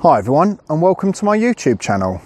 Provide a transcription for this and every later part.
Hi everyone, and welcome to my YouTube channel.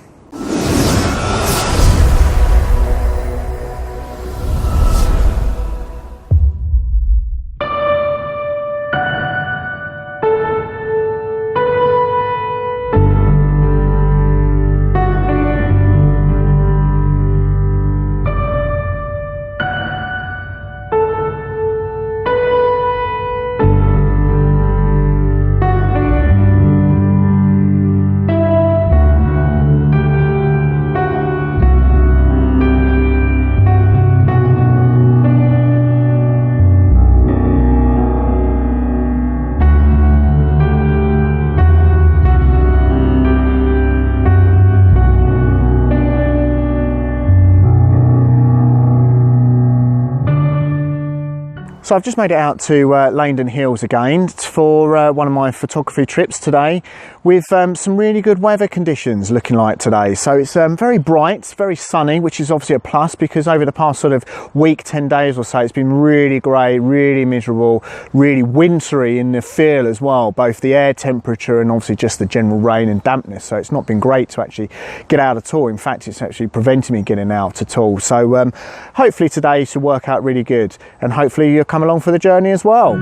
So I've just made it out to Laindon Hills again for one of my photography trips today with some really good weather conditions looking like today. So it's very bright, very sunny, which is obviously a plus because over the past sort of week, 10 days or so, it's been really grey, really miserable, really wintry in the feel as well, both the air temperature and obviously just the general rain and dampness. So it's not been great to actually get out at all. In fact, it's actually prevented me getting out at all. So hopefully today should work out really good, and hopefully you'll come along for the journey as well.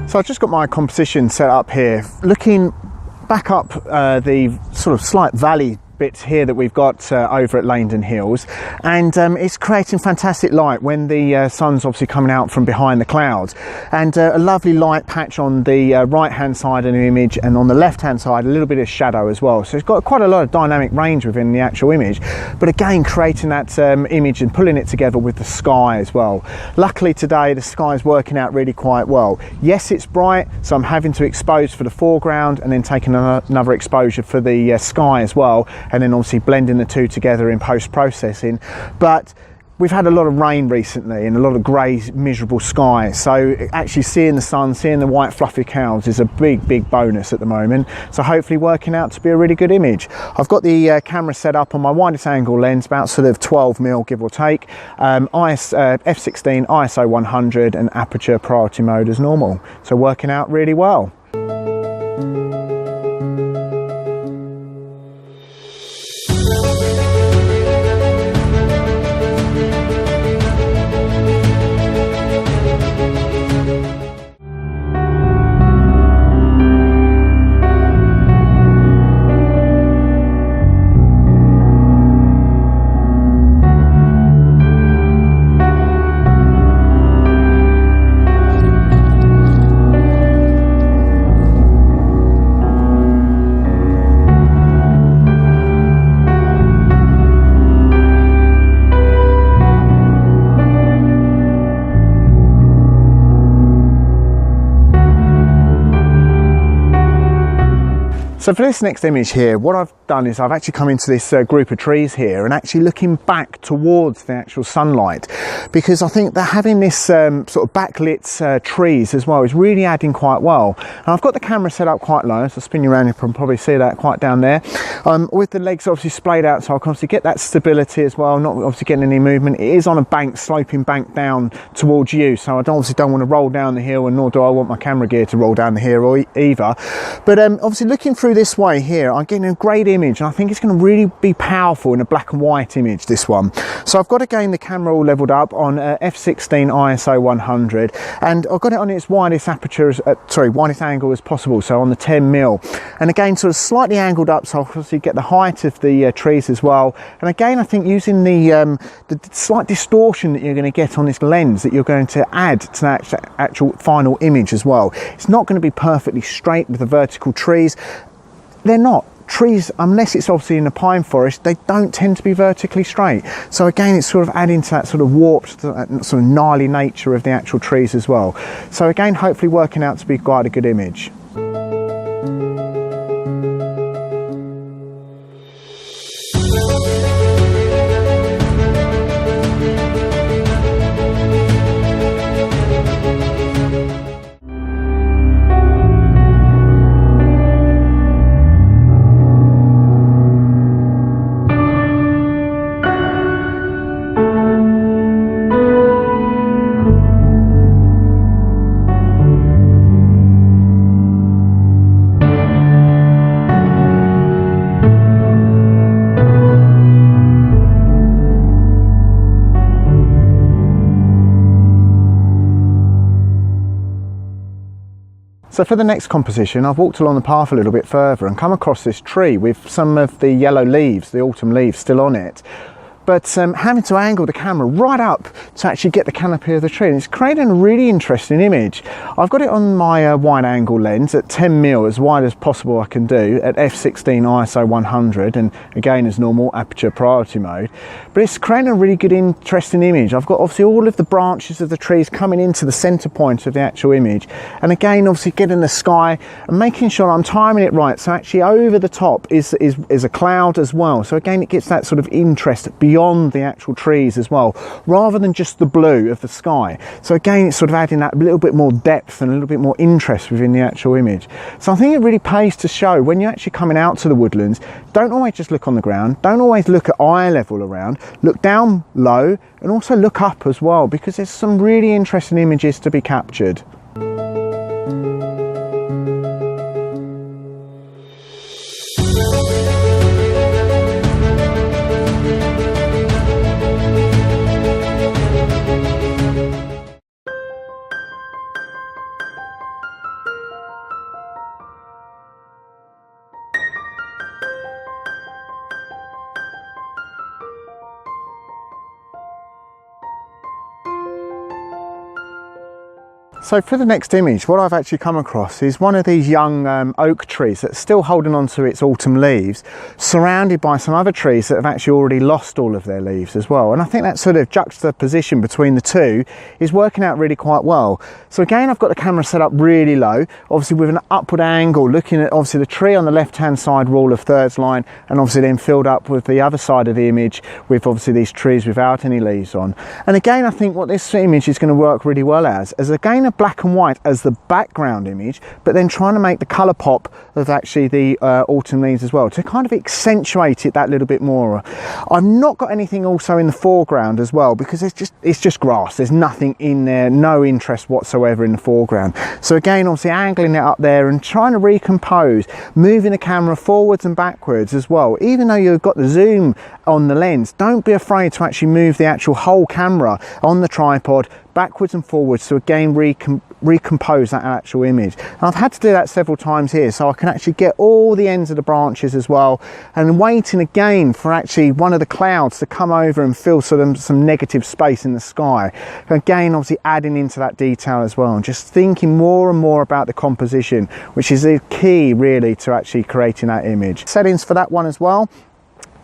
So I've just got my composition set up here, looking back up the sort of slight valley bits here that we've got over at Laindon Hills, and it's creating fantastic light when the sun's obviously coming out from behind the clouds, and a lovely light patch on the right hand side of the image, and on the left hand side a little bit of shadow as well. So it's got quite a lot of dynamic range within the actual image, but again creating that image and pulling it together with the sky as well. Luckily today the sky is working out really quite well. Yes, it's bright, so I'm having to expose for the foreground and then taking another exposure for the sky as well, and then obviously blending the two together in post-processing. But we've had a lot of rain recently and a lot of grey, miserable skies, so actually seeing the sun, seeing the white fluffy clouds is a big bonus at the moment. So hopefully working out to be a really good image. I've got the camera set up on my widest angle lens, about sort of 12mm give or take, f/16 ISO 100 and aperture priority mode as normal, so working out really well. So for this next image here, what I've done is I've actually come into this group of trees here and actually looking back towards the actual sunlight, because I think that having this sort of backlit trees as well is really adding quite well. And I've got the camera set up quite low, so I'll spin you around, you can probably see that quite down there, with the legs obviously splayed out, so I can obviously get that stability as well, not obviously getting any movement. It is on a bank, sloping bank down towards you, so I obviously don't want to roll down the hill, and nor do I want my camera gear to roll down the hill either. But obviously looking through this way here, I'm getting a great image, and I think it's going to really be powerful in a black and white image, this one. So I've got again the camera all leveled up on f/16 ISO 100, and I've got it on its widest aperture, widest angle as possible, so on the 10mm, and again sort of slightly angled up, so I'll obviously get the height of the trees as well. And again I think using the slight distortion that you're going to get on this lens that you're going to add to that actual final image as well. It's not going to be perfectly straight with the vertical trees. They're not. Trees, unless it's obviously in a pine forest, they don't tend to be vertically straight. So again, it's sort of adding to that sort of warped, sort of gnarly nature of the actual trees as well. So again, hopefully working out to be quite a good image. So for the next composition, I've walked along the path a little bit further and come across this tree with some of the yellow leaves, the autumn leaves still on it. But having to angle the camera right up to actually get the canopy of the tree, and it's creating a really interesting image. I've got it on my wide angle lens at 10mm, as wide as possible I can do, at f16 ISO 100, and again as normal, aperture priority mode. But it's creating a really good, interesting image. I've got obviously all of the branches of the trees coming into the center point of the actual image, and again obviously getting the sky and making sure I'm timing it right, so actually over the top is a cloud as well. So again, it gets that sort of interest beyond the actual trees as well, rather than just the blue of the sky. So again, it's sort of adding that little bit more depth and a little bit more interest within the actual image. So I think it really pays to show when you're actually coming out to the woodlands, don't always just look on the ground, don't always look at eye level around, look down low and also look up as well, because there's some really interesting images to be captured. So for the next image, what I've actually come across is one of these young oak trees that's still holding on to its autumn leaves, surrounded by some other trees that have actually already lost all of their leaves as well. And I think that sort of juxtaposition between the two is working out really quite well. So again, I've got the camera set up really low, obviously with an upward angle, looking at obviously the tree on the left-hand side rule of thirds line, and obviously then filled up with the other side of the image with obviously these trees without any leaves on. And again, I think what this image is going to work really well as again a black and white as the background image, but then trying to make the color pop of actually the autumn leaves as well, to kind of accentuate it that little bit more. I've not got anything also in the foreground as well, because it's just grass, there's nothing in there, no interest whatsoever in the foreground. So again, obviously angling it up there and trying to recompose, moving the camera forwards and backwards as well. Even though you've got the zoom on the lens, don't be afraid to actually move the actual whole camera on the tripod backwards and forwards to again recompose that actual image. And I've had to do that several times here, so I can actually get all the ends of the branches as well, and waiting again for actually one of the clouds to come over and fill some negative space in the sky. Again, obviously adding into that detail as well, and just thinking more and more about the composition, which is the key really to actually creating that image. Settings for that one as well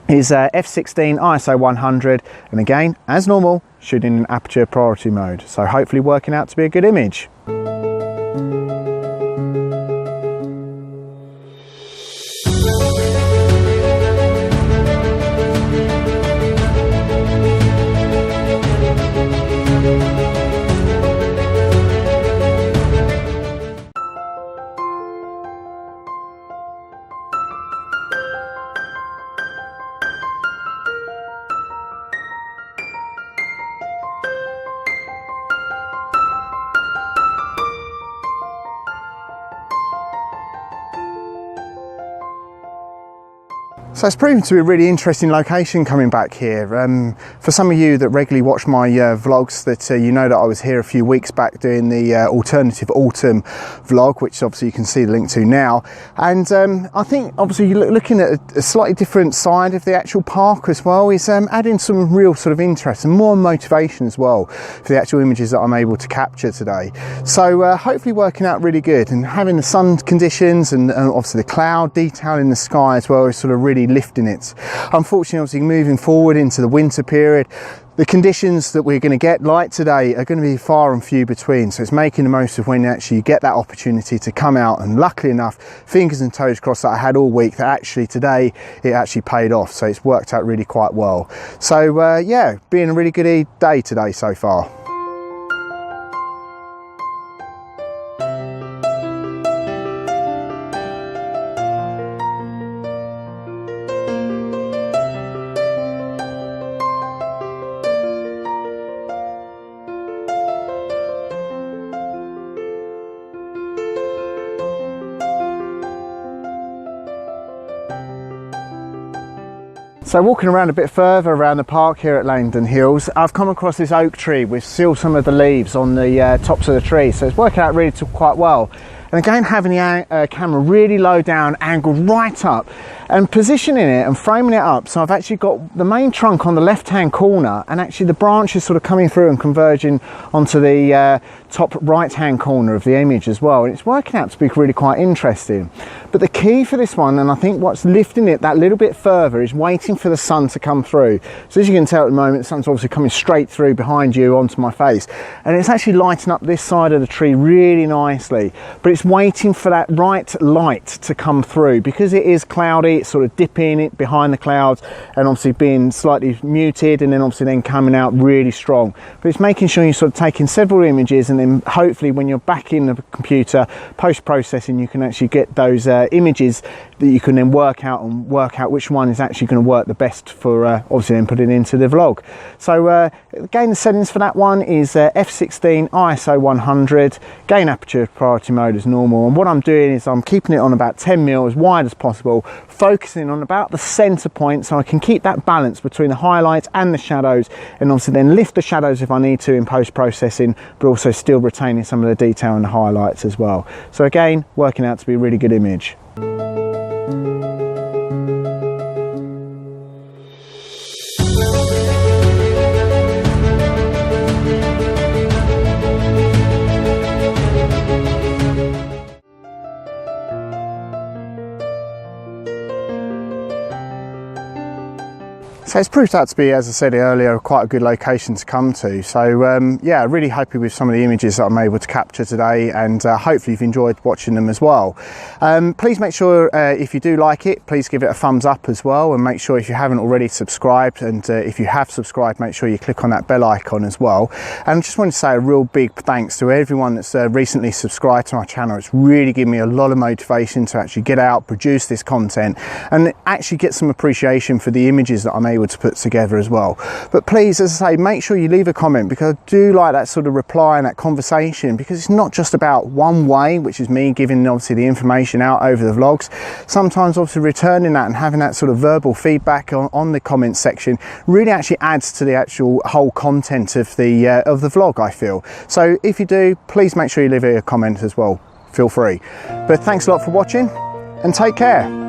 is f16 ISO 100, and again, as normal, shooting in aperture priority mode. So hopefully working out to be a good image. So it's proven to be a really interesting location coming back here. For some of you that regularly watch my vlogs, that you know that I was here a few weeks back doing the alternative autumn vlog, which obviously you can see the link to now. And I think obviously you're looking at a slightly different side of the actual park as well, is adding some real sort of interest and more motivation as well for the actual images that I'm able to capture today. So hopefully working out really good, and having the sun conditions and obviously the cloud detail in the sky as well is sort of really lifting it. Unfortunately, obviously moving forward into the winter period, the conditions that we're going to get like today are going to be far and few between, so it's making the most of when you actually get that opportunity to come out. And luckily enough, fingers and toes crossed, that I had all week, that actually today it actually paid off, so it's worked out really quite well. So yeah, being a really good day today so far. So walking around a bit further around the park here at Langdon Hills, I've come across this oak tree with still some of the leaves on the tops of the tree, so it's working out really quite well. And again, having the camera really low down, angled right up, and positioning it and framing it up, so I've actually got the main trunk on the left hand corner, and actually the branches sort of coming through and converging onto the top right hand corner of the image as well, and it's working out to be really quite interesting. But the key for this one, and I think what's lifting it that little bit further, is waiting for the sun to come through. So as you can tell at the moment, the sun's obviously coming straight through behind you onto my face, and it's actually lighting up this side of the tree really nicely, but it's waiting for that right light to come through, because it is cloudy. It's sort of dipping it behind the clouds and obviously being slightly muted, and then obviously then coming out really strong. But it's making sure you're sort of taking several images, and then hopefully when you're back in the computer post-processing, you can actually get those images that you can then work out which one is actually going to work the best for obviously then putting into the vlog. So again, the settings for that one is f16 ISO 100, gain aperture priority mode as normal, and what I'm doing is I'm keeping it on about 10mm as wide as possible, focusing on about the center point so I can keep that balance between the highlights and the shadows, and obviously then lift the shadows if I need to in post-processing, but also still retaining some of the detail and the highlights as well. So again, working out to be a really good image. So it's proved out to be, as I said earlier, quite a good location to come to. So yeah, really happy with some of the images that I'm able to capture today, and hopefully you've enjoyed watching them as well. Please make sure if you do like it, please give it a thumbs up as well, and make sure if you haven't already subscribed, and if you have subscribed, make sure you click on that bell icon as well. And I just want to say a real big thanks to everyone that's recently subscribed to my channel. It's really given me a lot of motivation to actually get out, produce this content, and actually get some appreciation for the images that I'm able to put together as well. But please, as I say, make sure you leave a comment, because I do like that sort of reply and that conversation, because it's not just about one way, which is me giving obviously the information out over the vlogs. Sometimes obviously returning that and having that sort of verbal feedback on the comments section really actually adds to the actual whole content of the vlog, I feel. So if you do, please make sure you leave a comment as well, feel free. But thanks a lot for watching, and take care.